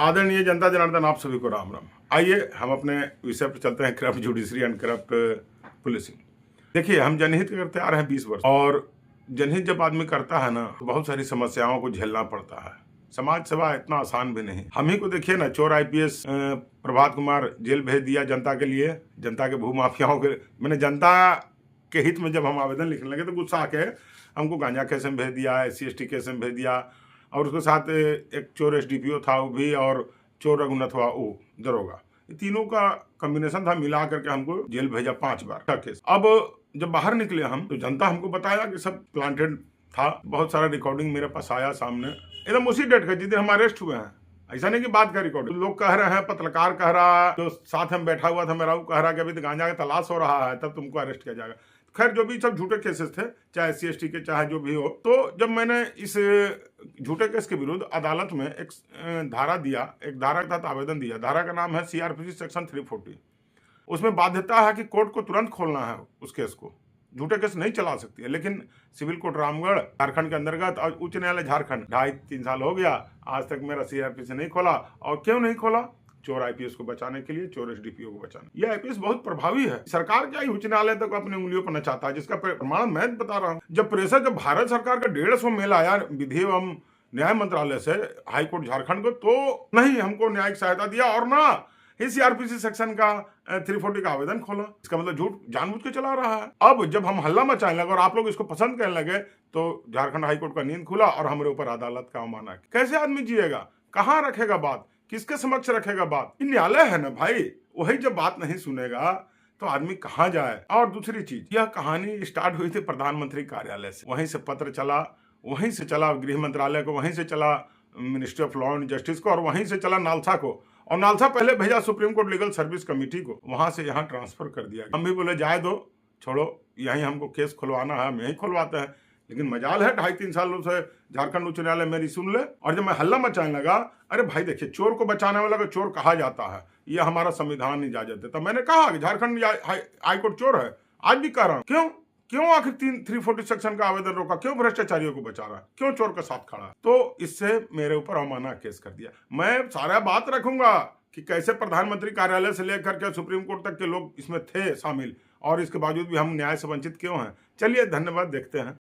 आदरणीय जनता जनार्दन, आप सभी को राम राम। आइए हम अपने विषय पर चलते हैं, corrupt judiciary and corrupt policing. देखिए, हम जनहित करते आ रहे हैं 20 वर्ष, और जनहित जब आदमी करता है ना तो बहुत सारी समस्याओं को झेलना पड़ता है। समाज सेवा इतना आसान भी नहीं। हम ही को देखिए ना, चोर IPS प्रभात कुमार जेल भेज दिया जनता के लिए, जनता के भूमाफियाओं के। मैंने जनता के हित में जब हम आवेदन लिखने लगे तो गुस्सा आके हमको गांजा केस में भेज दिया, SC/ST केस में भेज दिया, और उसके साथ एक चोर SDPO था वो भी, और चोर रघुनाथ हुआ वो दरोगा। ये तीनों का कॉम्बिनेशन था, मिला करके हमको जेल भेजा 5 बार का केस। अब जब बाहर निकले हम तो जनता हमको बताया कि सब प्लांटेड था। बहुत सारा रिकॉर्डिंग मेरे पास आया सामने, एकदम उसी डेट का जिस दिन हम अरेस्ट हुए हैं। ऐसा नहीं कि बात का रिकॉर्डिंग। लोग कह रहे हैं, पत्रकार कह रहा है, जो साथ में बैठा हुआ था मेरा, वो कह रहा है कि अभी तो गांजा का तलाश हो रहा है, तब तुमको अरेस्ट किया जाएगा। खैर, जो भी सब झूठे केसेस थे, चाहे SC/ST के चाहे जो भी हो। तो जब मैंने इस झूठे केस के विरुद्ध अदालत में एक धारा दिया, एक धारा के तहत आवेदन दिया। धारा का नाम है CRPC सेक्शन 340। उसमें बाध्यता है कि कोर्ट को तुरंत खोलना है उस केस को, झूठे केस नहीं चला सकती है। लेकिन सिविल कोर्ट रामगढ़ झारखंड के अंतर्गत और उच्च न्यायालय झारखंड 2.5-3 साल हो गया, आज तक मेरा CRPC नहीं खोला। और क्यों नहीं खोला? चोर IPS को बचाने के लिए, चोर SDPO को बचाने। ये IPS बहुत प्रभावी है। सरकार क्या ही उच्च न्यायालय तक अपनी उंगलियों पर नचाता है, जिसका प्रमाण मैं बता रहा हूँ। जब प्रेशर, जब भारत सरकार का 150 मेल आया विधि एवं न्याय मंत्रालय से हाई कोर्ट झारखंड को, तो नहीं हमको न्यायिक सहायता दिया और ना ही CRPC सेक्शन का 340 का आवेदन खोला। इसका मतलब झूठ जानबूझ के चला रहा है। अब जब हम हल्ला मचाने लगे और आप लोग इसको पसंद करने लगे, तो झारखंड हाई कोर्ट का नींद खुला और हमारे ऊपर अदालत का अमाना। कैसे आदमी जिएगा? कहाँ रखेगा बात? किसके समक्ष रखेगा बात? ये न्यायालय है ना भाई। वही जब बात नहीं सुनेगा तो आदमी कहाँ जाए? और दूसरी चीज, यह कहानी स्टार्ट हुई थी प्रधानमंत्री कार्यालय से, वहीं से पत्र चला, वहीं से चला गृह मंत्रालय को, वहीं से चला ministry of law and justice को, और वहीं से चला नालसा को, और नालसा पहले भेजा supreme court legal service committee को, वहां से यहाँ ट्रांसफर कर दिया। हम भी बोले जाए दो, छोड़ो, यहीं हमको केस खुलवाना है, हम यहीं खुलवाते हैं। लेकिन मजाल है 2.5-3 सालों से झारखंड उच्च न्यायालय मेरी सुन ले। और जब मैं हल्ला मचाने लगा, अरे भाई देखिए, चोर को बचाने वाला को चोर कहा जाता है, यह हमारा संविधान इजाजत देता। मैंने कहा कि झारखंड हाईकोर्ट चोर है, आज भी कह रहा हूं। क्यों आखिर 340 सेक्शन का आवेदन रोका? क्यों भ्रष्टाचारियों को बचा रहा है? क्यों चोर के साथ खड़ा है? तो इससे मेरे ऊपर अमाना केस कर दिया। मैं सारा बात रखूंगा कि कैसे प्रधानमंत्री कार्यालय से लेकर के सुप्रीम कोर्ट तक के लोग इसमें थे शामिल, और इसके बावजूद भी हम न्याय से वंचित क्यों हैं। चलिए, धन्यवाद, देखते हैं।